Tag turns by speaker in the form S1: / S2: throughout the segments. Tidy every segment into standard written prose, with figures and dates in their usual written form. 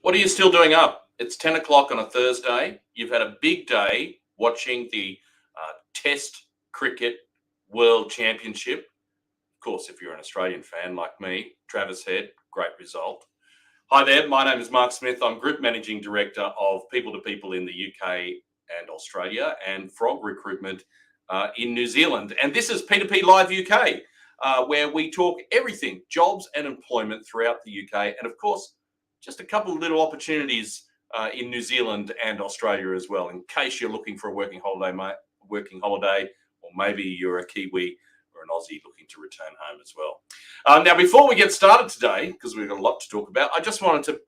S1: What are you still doing up? It's 10 o'clock on a Thursday. You've had a big day watching the Test Cricket World Championship. Of course, if you're an Australian fan like me, Travis Head, great result. Hi there, my name is Mark Smith. I'm Group Managing Director of People to People in the UK and Australia and Frog Recruitment in New Zealand. And this is P2P Live UK, where we talk everything, jobs and employment throughout the UK. And of course, just a couple of little opportunities in New Zealand and Australia as well, in case you're looking for a working holiday, or maybe you're a Kiwi or an Aussie looking to return home as well. Now, before we get started today, because we've got a lot to talk about, I just wanted to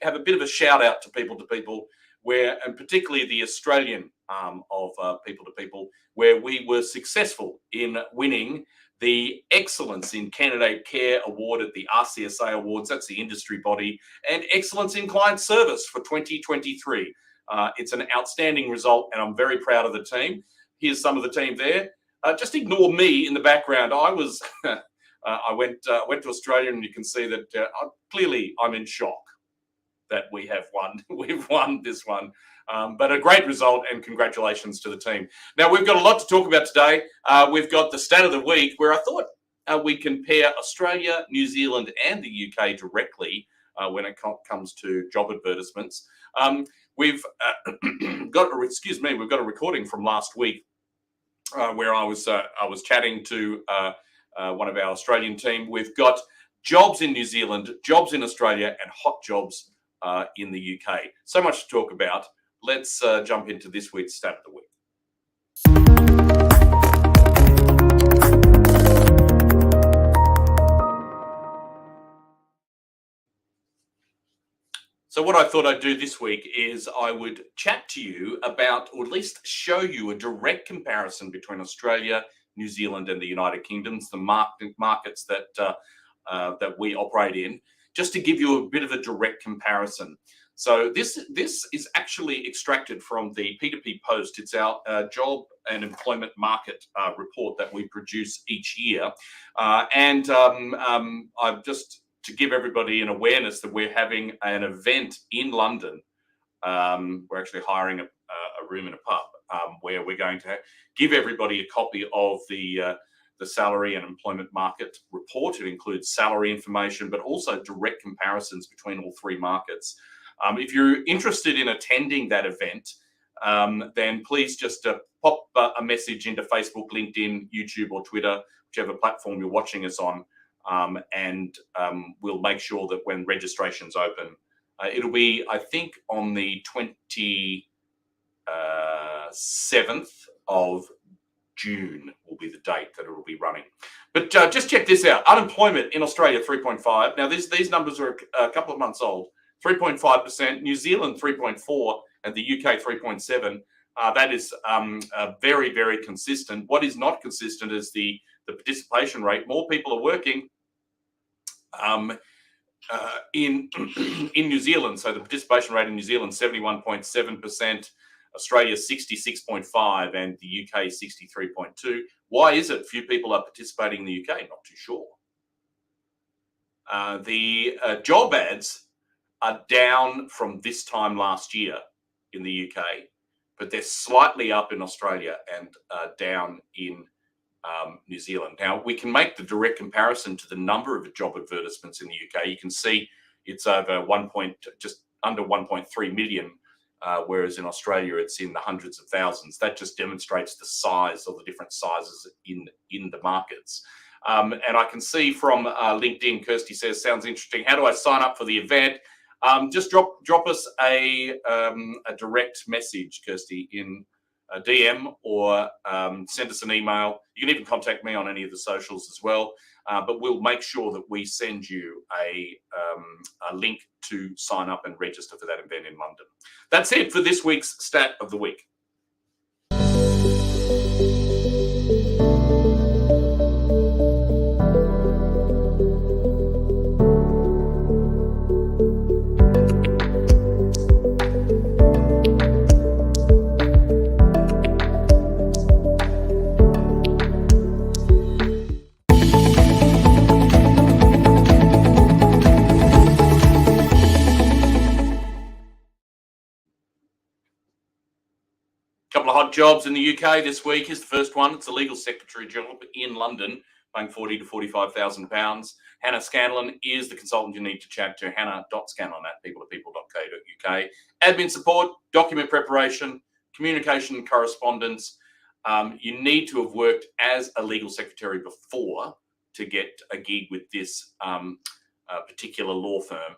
S1: have a bit of a shout out to People to People, and particularly the Australian of People to People, where we were successful in winning the Excellence in Candidate Care Award at the RCSA Awards, that's the industry body, and Excellence in Client Service for 2023. It's an outstanding result, and I'm very proud of the team. Here's some of the team there. Just ignore me in the background. I was, I went to Australia, and you can see that clearly I'm in shock that we have won. We've won this one. But a great result, and congratulations to the team. Now, we've got a lot to talk about today. We've got the stat of the week, where I thought we compare Australia, New Zealand and the UK directly when it comes to job advertisements. We've got a recording from last week where I was chatting to one of our Australian team. We've got jobs in New Zealand, jobs in Australia, and hot jobs in the UK. So much to talk about. Let's jump into this week's stat of the week. So what I thought I'd do this week is I would chat to you about, or at least show you, a direct comparison between Australia, New Zealand and the United Kingdom, the markets that we operate in, just to give you a bit of a direct comparison. So this is actually extracted from the P2P Post. It's our job and employment market report that we produce each year. And I've just, to give everybody an awareness that we're having an event in London. We're actually hiring a room in a pub where we're going to give everybody a copy of the salary and employment market report. It includes salary information, but also direct comparisons between all three markets. If you're interested in attending that event, then please just pop a message into Facebook, LinkedIn, YouTube or Twitter, whichever platform you're watching us on, and we'll make sure that when registration's open, it'll be, I think, on the 27th of June will be the date that it will be running. But just check this out. Unemployment in Australia, 3.5. Now, these numbers are a couple of months old. 3.5%, New Zealand 3.4%, and the UK 3.7%. That is very, very consistent. What is not consistent is the participation rate. More people are working in New Zealand. So the participation rate in New Zealand 71.7%, Australia 66.5%, and the UK 63.2%. Why is it few people are participating in the UK? Not too sure. The job ads are down from this time last year in the UK, but they're slightly up in Australia and down in New Zealand. Now, we can make the direct comparison to the number of job advertisements in the UK. You can see it's over just under 1.3 million, whereas in Australia it's in the hundreds of thousands. That just demonstrates the size of the different sizes in the markets. And I can see from LinkedIn, Kirsty says, sounds interesting. How do I sign up for the event? Just drop us a direct message, Kirsty, in a DM, or send us an email. You can even contact me on any of the socials as well. But we'll make sure that we send you a link to sign up and register for that event in London. That's it for this week's Stat of the Week. jobs in the UK this week. Here's the first one. It's a legal secretary job in London, paying £40,000 to £45,000. Hannah Scanlon is the consultant you need to chat to. hannah.scanlon@peopleTopeople.co.uk. Admin support, document preparation, communication and correspondence. You need to have worked as a legal secretary before to get a gig with this particular law firm.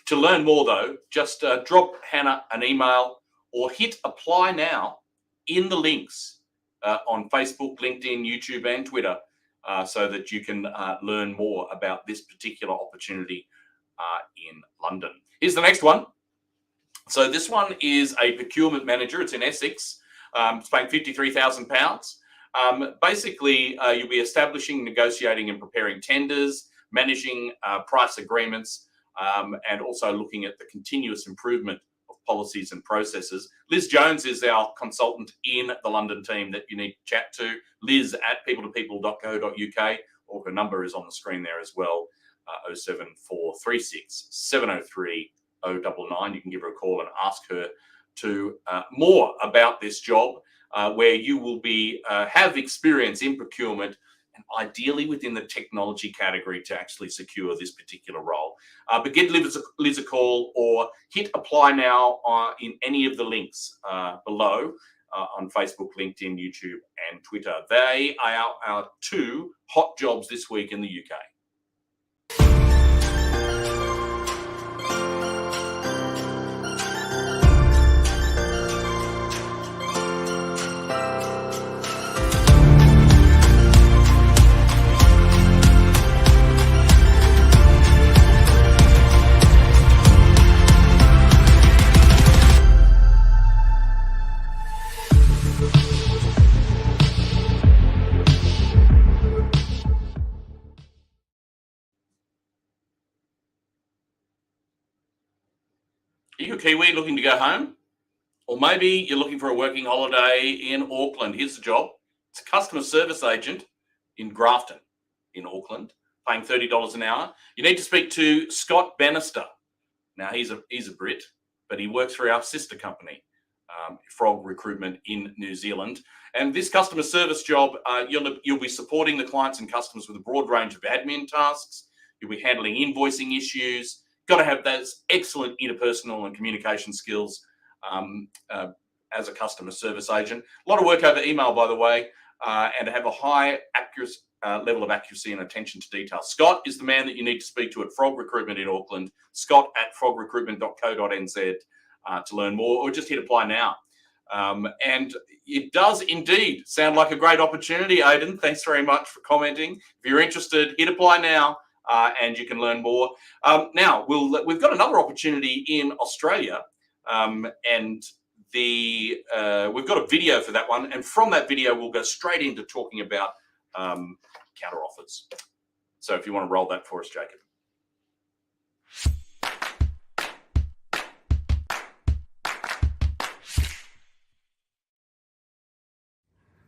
S1: To learn more, though, just drop Hannah an email or hit apply now in the links on Facebook, LinkedIn, YouTube, and Twitter, so that you can learn more about this particular opportunity in London. Here's the next one. So this one is a procurement manager. It's in Essex. It's paying £53,000. Basically, you'll be establishing, negotiating, and preparing tenders, managing price agreements, and also looking at the continuous improvement of policies and processes. Liz Jones is our consultant in the London team that you need to chat to. Liz@peopletopeople.co.uk, or her number is on the screen there as well, 07436 703 099. You can give her a call and ask her to more about this job, where you will be have experience in procurement, and ideally within the technology category to actually secure this particular role. But give Liz a call or hit apply now in any of the links below on Facebook, LinkedIn, YouTube, and Twitter. They are our two hot jobs this week in the UK. Are you a Kiwi looking to go home? Or maybe you're looking for a working holiday in Auckland. Here's the job. It's a customer service agent in Grafton in Auckland, paying $30 an hour. You need to speak to Scott Bannister. Now, he's a Brit, but he works for our sister company, Frog Recruitment in New Zealand. And this customer service job, you'll be supporting the clients and customers with a broad range of admin tasks. You'll be handling invoicing issues. Got to have those excellent interpersonal and communication skills as a customer service agent. A lot of work over email, by the way, and to have a high level of accuracy and attention to detail. Scott is the man that you need to speak to at Frog Recruitment in Auckland. Scott@frogrecruitment.co.nz to learn more, or just hit apply now. And it does indeed sound like a great opportunity, Aidan. Thanks very much for commenting. If you're interested, hit apply now. And you can learn more. Now, we've got another opportunity in Australia, and we've got a video for that one. And from that video, we'll go straight into talking about counteroffers. So if you want to roll that for us, Jacob.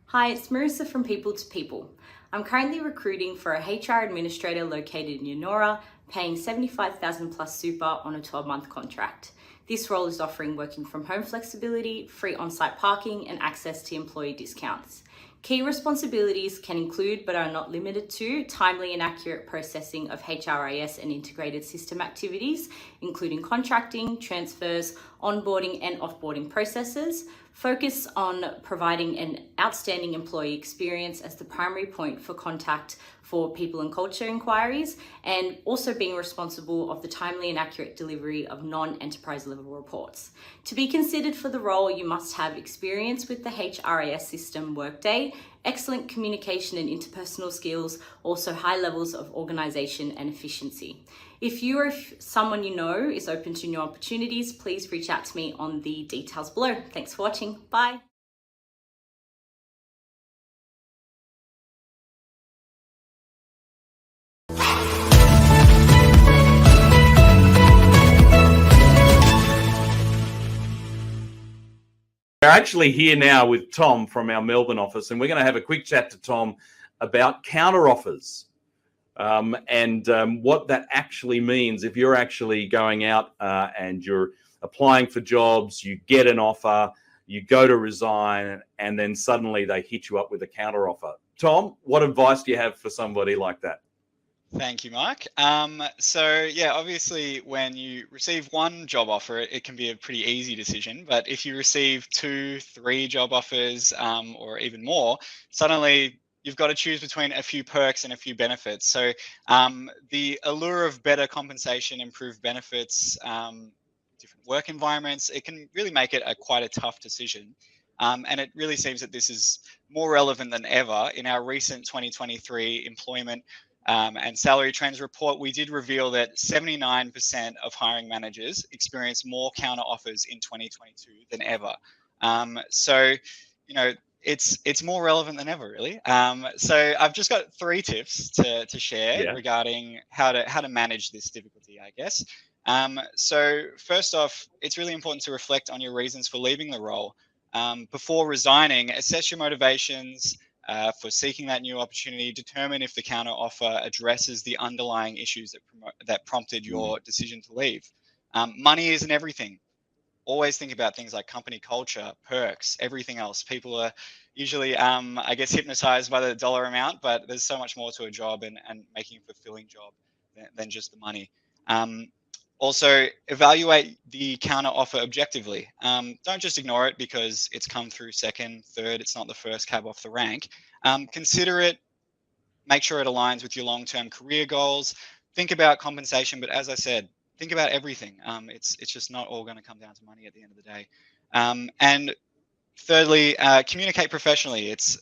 S2: Hi, it's Marissa from People to People. I'm currently recruiting for a HR administrator located in Yennora, paying $75,000 plus super on a 12-month contract. This role is offering working from home flexibility, free on-site parking, and access to employee discounts. Key responsibilities can include, but are not limited to, timely and accurate processing of HRIS and integrated system activities, including contracting, transfers, onboarding and offboarding processes. Focus on providing an outstanding employee experience as the primary point for contact for people and culture inquiries, and also being responsible of the timely and accurate delivery of non-enterprise level reports. To be considered for the role, you must have experience with the HRIS system Workday, excellent communication and interpersonal skills, also high levels of organization and efficiency. If you or someone you know is open to new opportunities, please reach out to me on the details below. Thanks for watching. Bye.
S1: We're actually here now with Tom from our Melbourne office, and we're going to have a quick chat to Tom about counteroffers. And what that actually means if you're actually going out and you're applying for jobs, you get an offer,
S3: you go to resign, and then suddenly they hit you up with a counteroffer. Tom, what advice do you have for somebody like that?
S4: Thank you, Mark. So yeah, obviously when you receive one job offer, it can be a pretty easy decision. But if you receive 2, 3 job offers, or even more, suddenly you've got to choose between a few perks and a few benefits. So the allure of better compensation, improved benefits, different work environments, it can really make it quite a tough decision. And it really seems that this is more relevant than ever. In our recent 2023 employment and salary trends report, we did reveal that 79% of hiring managers experienced more counter offers in 2022 than ever. So, you know, it's more relevant than ever, really. So I've just got 3 tips to share regarding how to manage this difficulty, I guess. So first off, it's really important to reflect on your reasons for leaving the role. Before resigning, assess your motivations for seeking that new opportunity. Determine if the counter offer addresses the underlying issues that prompted your decision to leave. Money isn't everything. Always think about things like company culture, perks, everything else. People are usually, I guess, hypnotized by the dollar amount, but there's so much more to a job and making a fulfilling job than just the money. Also, evaluate the counter offer objectively. Don't just ignore it because it's come through second, third, it's not the first cab off the rank. Consider it, make sure it aligns with your long-term career goals. Think about compensation, but as I said, think about everything. It's just not all going to come down to money at the end of the day. And thirdly, communicate professionally. It's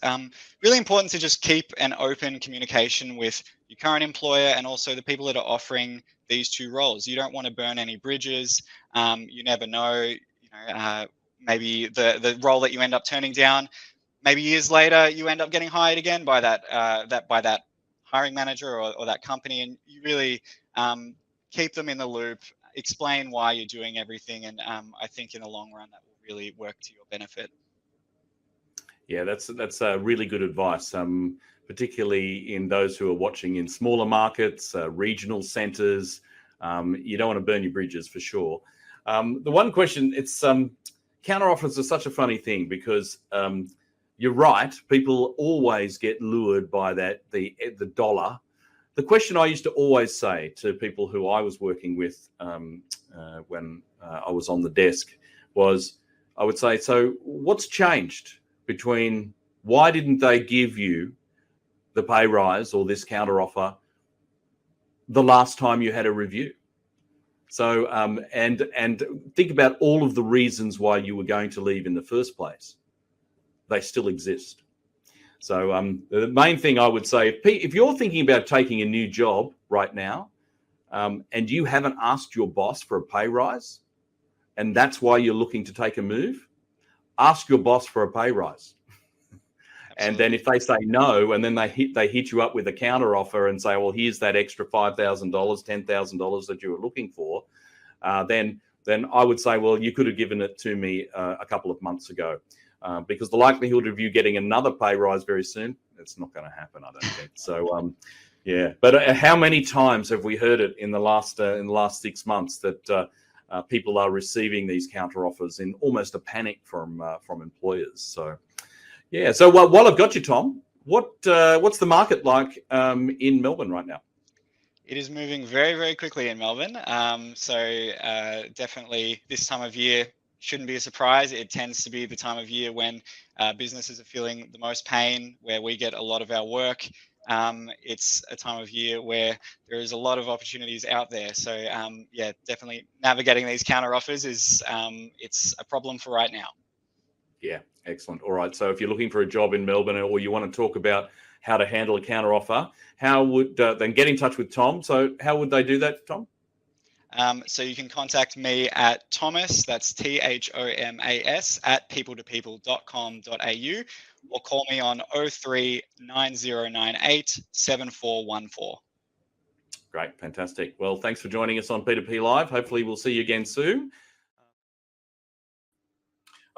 S4: really important to just keep an open communication with your current employer and also the people that are offering these 2 roles. You don't want to burn any bridges. You never know, maybe the role that you end up turning down, maybe years later you end up getting hired again by that hiring manager or that company, and you really keep them in the loop, explain why you're doing everything, and I think in the long run that will really work to your benefit.
S3: Yeah, that's really good advice, particularly in those who are watching in smaller markets, regional centres. You don't want to burn your bridges for sure. The one question, it's counteroffers are such a funny thing because you're right. People always get lured by the dollar. The question I used to always say to people who I was working with when I was on the desk was, I would say, so what's changed between why didn't they give you the pay rise or this counteroffer the last time you had a review? So and think about all of the reasons why you were going to leave in the first place. They still exist. So the main thing I would say, if you're thinking about taking a new job right now, and you haven't asked your boss for a pay rise, and that's why you're looking to take a move, ask your boss for a pay rise. And then if they say no, and then they hit you up with a counter offer and say, well, here's that extra $5,000, $10,000 that you were looking for, then I would say, well, you could have given it to me a couple of months ago. Because the likelihood of you getting another pay rise very soon, it's not going to happen, I don't think. So, yeah. But how many times have we heard it in the last 6 months that people are receiving these counter offers in almost a panic from employers? So, yeah. So while I've got you, Tom, what's the market like in Melbourne right now?
S4: It is moving very, very quickly in Melbourne. So definitely this time of year shouldn't be a surprise. It tends to be the time of year when businesses are feeling the most pain, where we get a lot of our work. It's a time of year where there is a lot of opportunities out there. So yeah, definitely navigating these counter offers is it's a problem for right now.
S3: Yeah, excellent. All right. So if you're looking for a job in Melbourne or you want to talk about how to handle a counter offer, how would then get in touch with Tom? So how would they do that, Tom?
S4: So you can contact me at Thomas, that's THOMAS, at people2people.com.au, or call me on 03 9098 7414.
S3: Great, fantastic. Well, thanks for joining us on P2P Live. Hopefully we'll see you again soon.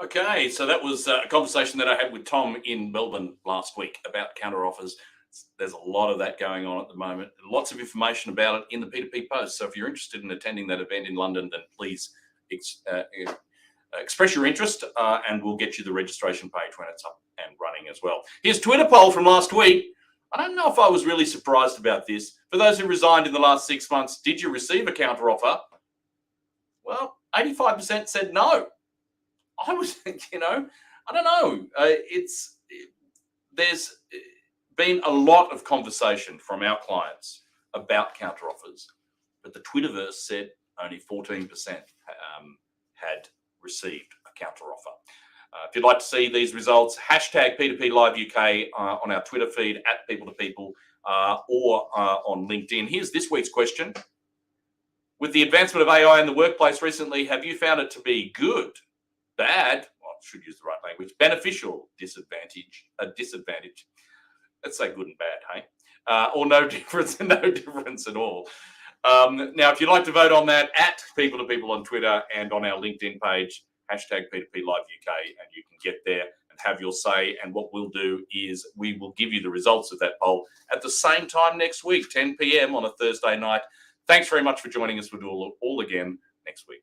S1: Okay, so that was a conversation that I had with Tom in Melbourne last week about counteroffers. There's a lot of that going on at the moment. Lots of information about it in the P2P post. So if you're interested in attending that event in London, then please express your interest, and we'll get you the registration page when it's up and running as well. Here's Twitter poll from last week. I don't know if I was really surprised about this. For those who resigned in the last 6 months, did you receive a counteroffer? Well, 85% said no. I was, I don't know. There's been a lot of conversation from our clients about counteroffers, but the Twitterverse said only 14% had received a counteroffer. If you'd like to see these results, hashtag P2P Live UK on our Twitter feed at People to People or on LinkedIn. Here's this week's question. With the advancement of AI in the workplace recently, have you found it to be good, bad, well, I should use the right language, beneficial, disadvantage? Let's say good and bad, hey? Or no difference at all. Now, if you'd like to vote on that, at People to People on Twitter and on our LinkedIn page, hashtag P2P Live UK, and you can get there and have your say. And what we'll do is we will give you the results of that poll at the same time next week, 10 p.m. on a Thursday night. Thanks very much for joining us. We'll do all again next week.